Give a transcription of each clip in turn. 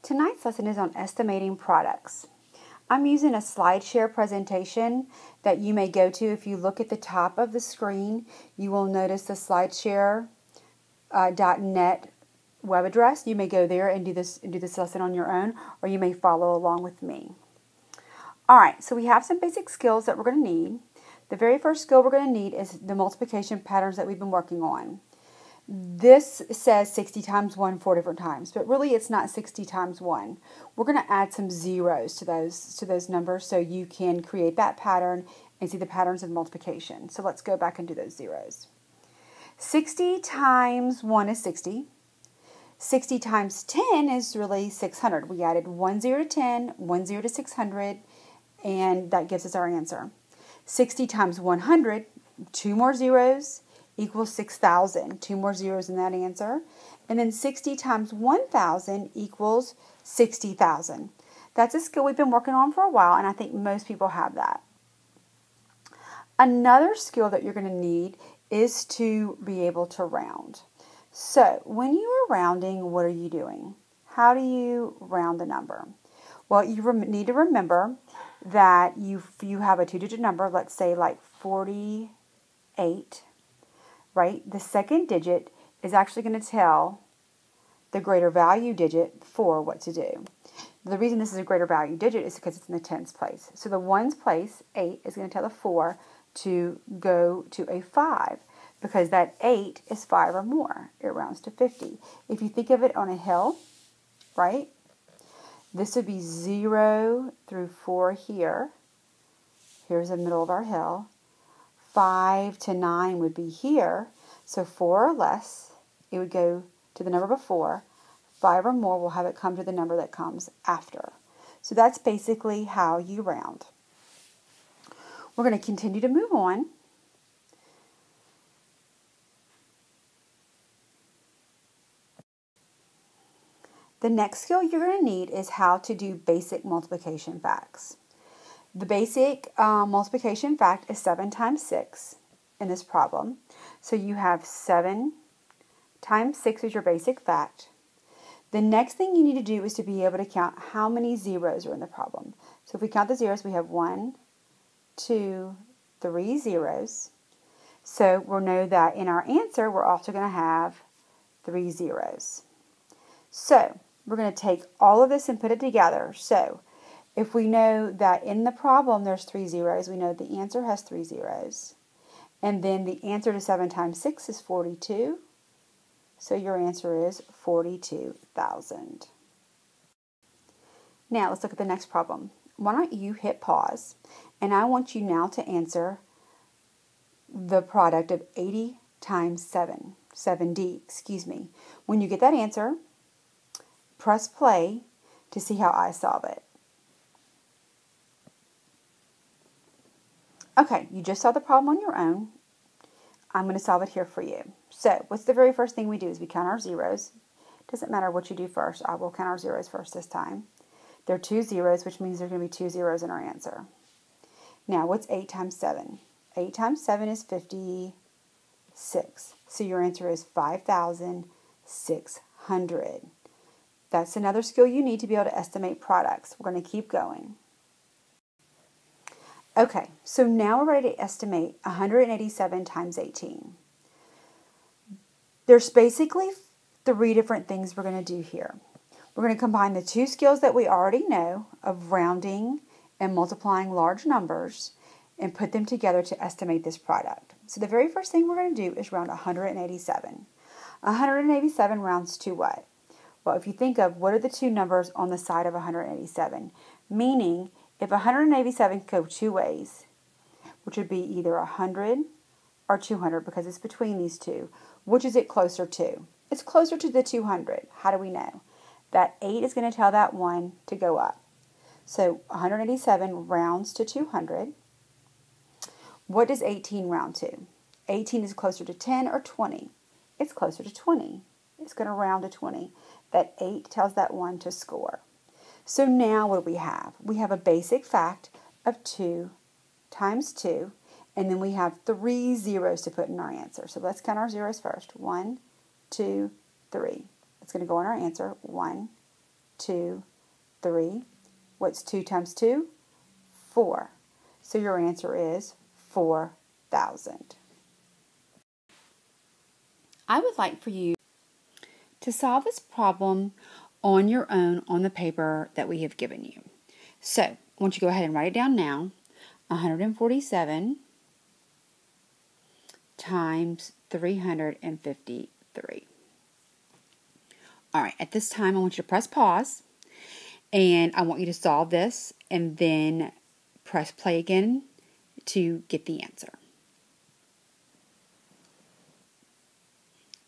Tonight's lesson is on estimating products. I'm using a SlideShare presentation that you may go to. If you look at the top of the screen, you will notice the SlideShare.net web address. You may go there and do this lesson on your own, or you may follow along with me. Alright, so we have some basic skills that we're going to need. The very first skill we're going to need is the multiplication patterns that we've been working on. This says 60 times 1 4 different times, but really it's not 60 times 1. We're going to add some zeros to those numbers so you can create that pattern and see the patterns of multiplication. So let's go back and do those zeros. 60 times 1 is 60. 60 times 10 is really 600. We added 1 0 to 10, 1 0 to 600, and that gives us our answer. 60 times 100, 2 more zeros, equals 6,000. 2 more zeros in that answer. And then 60 times 1,000 equals 60,000. That's a skill we've been working on for a while, and I think most people have that. Another skill that you're going to need is to be able to round. So, when you are rounding, what are you doing? How do you round a number? Well, you need to remember that if you have a two-digit number, let's say like 48, right? The second digit is actually going to tell the greater value digit 4 what to do. The reason this is a greater value digit is because it's in the tens place. So the ones place, 8, is going to tell the 4 to go to a 5 because that 8 is 5 or more. It rounds to 50. If you think of it on a hill, right? This would be 0 through 4 here. Here's the middle of our hill. 5 to 9 would be here. So 4 or less, it would go to the number before. 5 or more will have it come to the number that comes after. So that's basically how you round. We're going to continue to move on. The next skill you're going to need is how to do basic multiplication facts. The basic multiplication fact is 7 times 6 in this problem. So you have 7 times 6 is your basic fact. The next thing you need to do is to be able to count how many zeros are in the problem. So if we count the zeros, we have 1, 2, 3 zeros. So we'll know that in our answer, we're also going to have 3 zeros. So we're going to take all of this and put it together. So if we know that in the problem there's 3 zeros, we know the answer has 3 zeros. And then the answer to 7 times 6 is 42. So your answer is 42,000. Now let's look at the next problem. Why don't you hit pause, and I want you now to answer the product of 80 times 7, 7D, excuse me. When you get that answer, press play to see how I solve it. Okay, you just solved the problem on your own. I'm going to solve it here for you. So, what's the very first thing we do is we count our zeros. Doesn't matter what you do first. I will count our zeros first this time. There are 2 zeros, which means there's going to be 2 zeros in our answer. Now, what's 8 times 7? 8 times 7 is 56. So your answer is 5,600. That's another skill you need to be able to estimate products. We're going to keep going. Okay, so now we're ready to estimate 187 times 18. There's basically 3 different things we're going to do here. We're going to combine the 2 skills that we already know of rounding and multiplying large numbers and put them together to estimate this product. So the very first thing we're going to do is round 187. 187 rounds to what? Well, if you think of what are the 2 numbers on the side of 187, meaning if 187 go 2 ways, which would be either 100 or 200 because it's between these 2, which is it closer to? It's closer to the 200. How do we know? That 8 is going to tell that 1 to go up. So 187 rounds to 200. What does 18 round to? 18 is closer to 10 or 20. It's closer to 20. It's going to round to 20. That 8 tells that 1 to score. So now what do we have? We have a basic fact of 2 times 2, and then we have 3 zeros to put in our answer. So let's count our zeros first. 1, 2, 3. It's going to go in our answer. 1, 2, 3. What's 2 times 2? 4. So your answer is 4,000. I would like for you to solve this problem on your own on the paper that we have given you. So, I want you to go ahead and write it down now. 147 times 353. All right, at this time, I want you to press pause, and I want you to solve this, and then press play again to get the answer.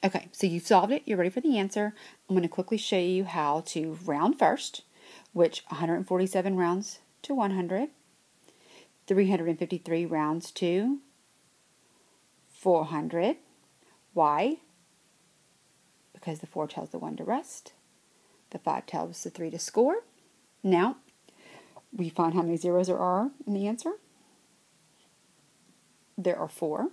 Okay, so you've solved it. You're ready for the answer. I'm going to quickly show you how to round first, which 147 rounds to 100. 353 rounds to 400. Why? Because the 4 tells the 1 to rest. The 5 tells the 3 to score. Now, we find how many zeros there are in the answer. There are 4.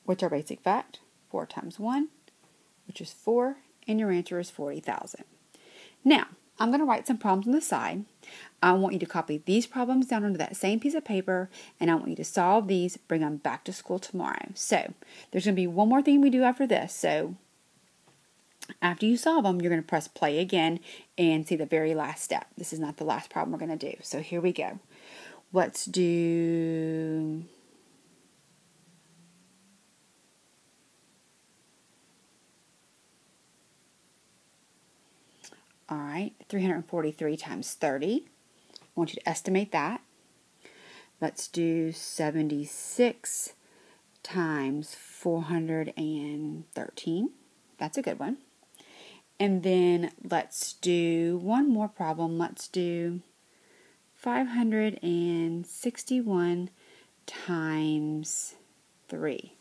What's our basic fact? 4 times 1, which is 4, and your answer is 40,000. Now, I'm going to write some problems on the side. I want you to copy these problems down onto that same piece of paper, and I want you to solve these, bring them back to school tomorrow. So, there's going to be one more thing we do after this. So, after you solve them, you're going to press play again and see the very last step. This is not the last problem we're going to do. So, here we go. Let's do... All right, 343 times 30. I want you to estimate that. Let's do 76 times 413. That's a good one. And then let's do one more problem. Let's do 561 times 3.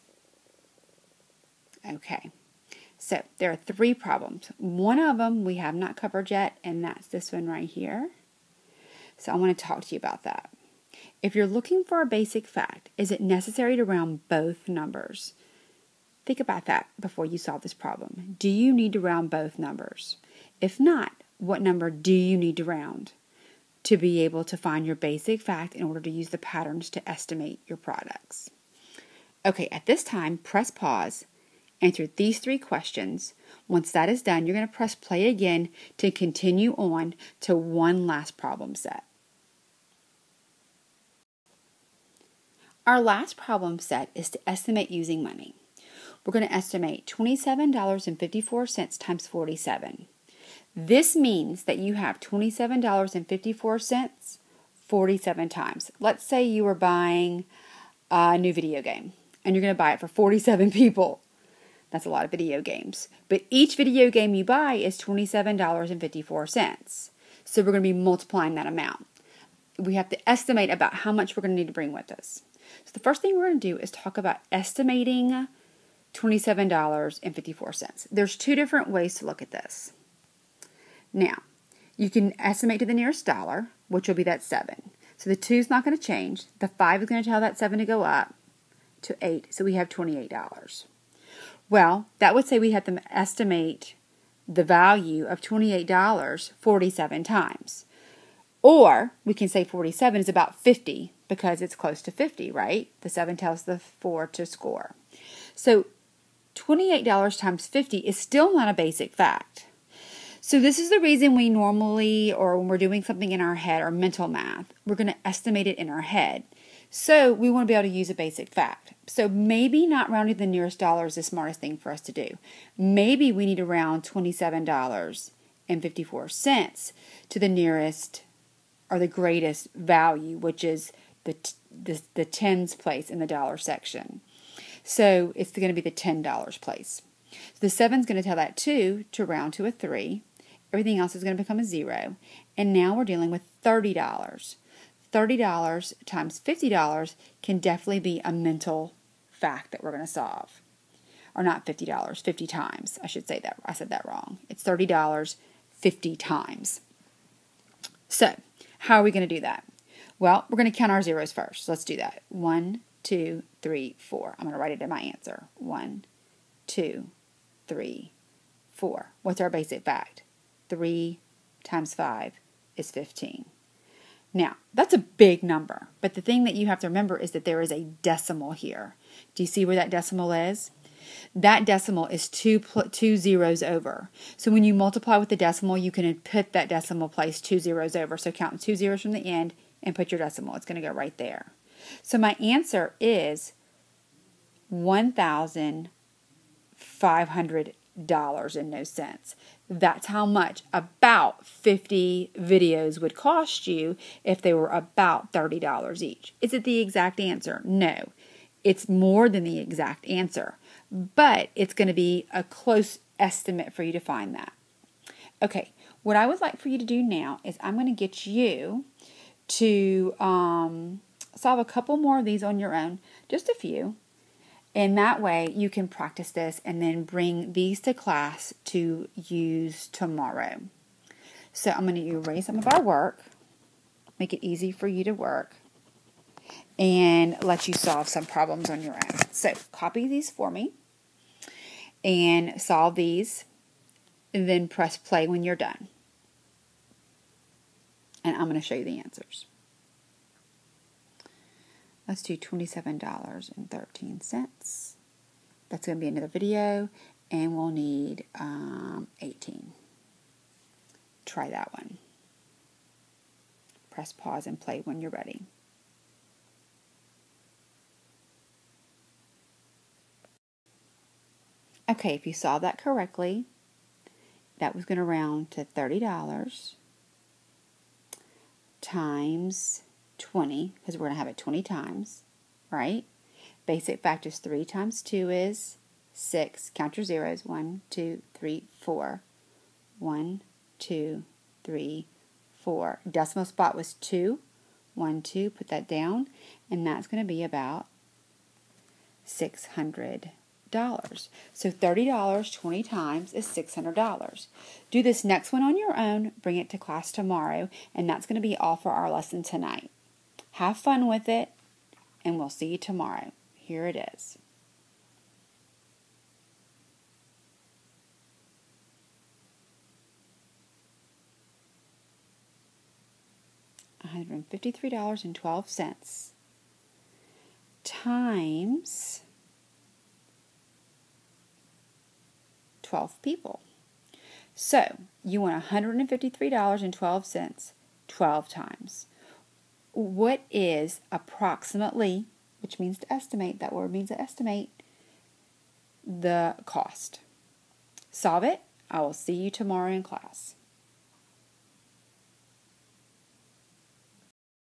Okay. So, there are 3 problems. One of them we have not covered yet, and that's this one right here. So, I want to talk to you about that. If you're looking for a basic fact, is it necessary to round both numbers? Think about that before you solve this problem. Do you need to round both numbers? If not, what number do you need to round to be able to find your basic fact in order to use the patterns to estimate your products? Okay, at this time, press pause. Answer these 3 questions. Once that is done, you're going to press play again to continue on to one last problem set. Our last problem set is to estimate using money. We're going to estimate $27.54 times 47. This means that you have $27.54 47 times. Let's say you are buying a new video game and you're going to buy it for 47 people. That's a lot of video games. But each video game you buy is $27.54. So we're going to be multiplying that amount. We have to estimate about how much we're going to need to bring with us. So the first thing we're going to do is talk about estimating $27.54. There's 2 different ways to look at this. Now, you can estimate to the nearest dollar, which will be that 7. So the 2 is not going to change. The 5 is going to tell that 7 to go up to 8. So we have $28. Well, that would say we have to estimate the value of $28 47 times. Or we can say 47 is about 50 because it's close to 50, right? The 7 tells the 4 to score. So $28 times 50 is still not a basic fact. So this is the reason we normally, or when we're doing something in our head or mental math, we're going to estimate it in our head. So we want to be able to use a basic fact. So maybe not rounding the nearest dollar is the smartest thing for us to do. Maybe we need to round $27.54 to the nearest or the greatest value, which is the tens place in the dollar section. So it's going to be the $10 place. So the 7 is going to tell that 2 to round to a 3. Everything else is going to become a 0. And now we're dealing with $30. $30 times $50 can definitely be a mental fact that we're going to solve. Or not $50, 50 times. I should say that. I said that wrong. It's $30 50 times. So, how are we going to do that? Well, we're going to count our zeros first. Let's do that. 1, 2, 3, 4. I'm going to write it in my answer. 1, 2, 3, 4. What's our basic fact? 3 times 5 is 15. Now, that's a big number, but the thing that you have to remember is that there is a decimal here. Do you see where that decimal is? That decimal is two zeros over. So when you multiply with the decimal, you can put that decimal place 2 zeros over. So count 2 zeros from the end and put your decimal. It's going to go right there. So my answer is $1,500 and no cents. That's how much about 50 videos would cost you if they were about $30 each. Is it the exact answer? No. It's more than the exact answer, but it's going to be a close estimate for you to find that. Okay, what I would like for you to do now is I'm going to get you to solve a couple more of these on your own, just a few. And that way you can practice this and then bring these to class to use tomorrow. So I'm going to erase some of our work, make it easy for you to work, and let you solve some problems on your own. So copy these for me and solve these, and then press play when you're done. And I'm going to show you the answers. Let's do $27.13. That's going to be another video, and we'll need 18. Try that one. Press pause and play when you're ready. Okay, if you solved that correctly, that was going to round to $30 times 20, because we're going to have it 20 times, right? Basic fact is 3 times 2 is 6. Count your zeros. 1, 2, 3, 4. 1, 2, 3, 4. Decimal spot was 2. 1, 2. Put that down, and that's going to be about $600. So $30 20 times is $600. Do this next one on your own. Bring it to class tomorrow, and that's going to be all for our lesson tonight. Have fun with it, and we'll see you tomorrow. Here it is. $153.12 times 12 people. So you want $153.12 12 times. What is approximately, which means to estimate, that word means to estimate, the cost? Solve it. I will see you tomorrow in class.